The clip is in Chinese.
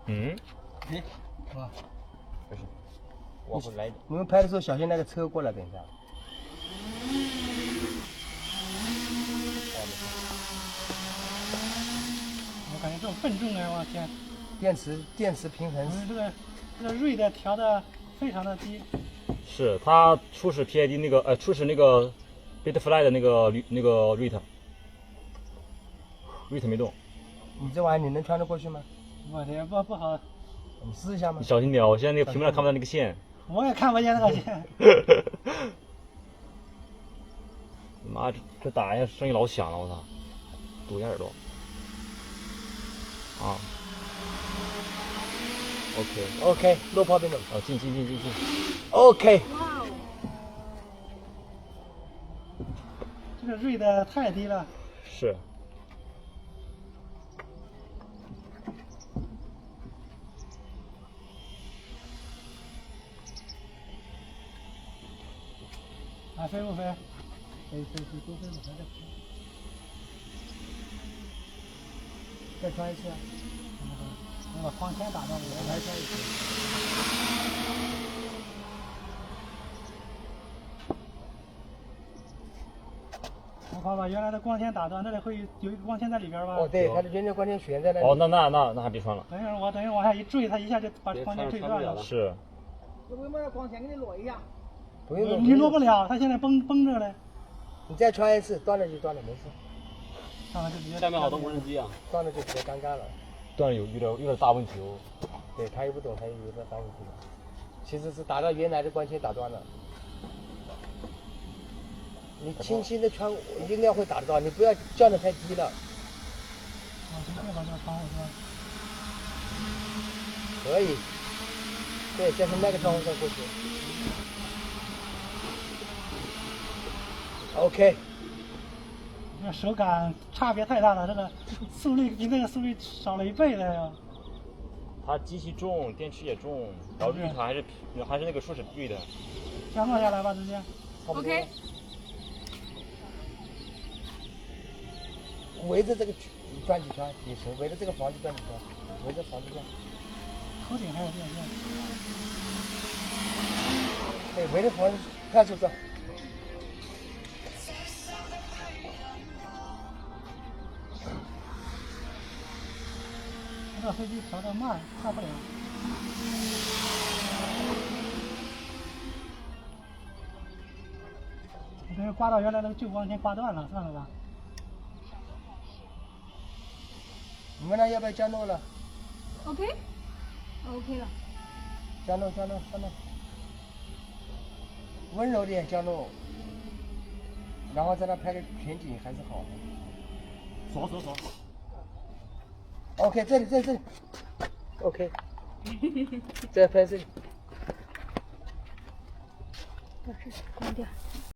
嗯。哎，啊，不是，往后来一点。你们拍的时候小心那个车过来，等一下。我感觉这种笨重的，我天！电池平衡。这个锐的调的非常的低。是它初始 PID 那个初始那个 Bitfly 的那个Rate 没动。你这玩意你能穿得过去吗？我天，不好。你试一下吗？你小心点，我现在那个屏幕上看不到那个线。我也看不见那个线。妈，这打一下声音老响了，我操！堵一下耳朵。啊。OK，no problem。哦，进。OK。这个锐的太低了。是。啊，飞不飞？飞，都飞不飞的。再穿一次。我把光纤打断了，我来穿一次。我把原来的光纤打断，这里会有一个光纤在里边吧？哦，对，它的原来光纤悬在那里。哦，那还别穿了。等一会儿往下一坠，它一下就把光纤坠断了。是。为什么要光纤给你落一样？不用。你落不了，它现在绷着嘞。你再穿一次，断了就断了，没事。下面好多无人机啊。断了就比较尴尬了。断了有点大问题哦。对他又不懂，他有点大问题了。其实是打到原来的光纤打断了。你轻轻的穿，应该会打得到，你不要降得太低了。从这把这个窗户是吧？可以。对，再从那个窗户上过去。OK。这手感差别太大了，这个速率比那个速率少了1倍的呀。它机器重，电池也重，然后绿塔还是那个初始绿的。降落下来吧，直接。OK。围着这个转几圈也行，围着这个房子转几圈，围着房子转。头顶还有电线。对，围着房子看是不是？这飞机调得慢，快不了。你这是刮到原来那个旧光纤刮断了，算了吧。你们那要不要降落了 ？OK 了。降落。温柔点降落，然后在那拍个全景还是好的。锁。OK， 这里。OK。再拍这里。把这关掉。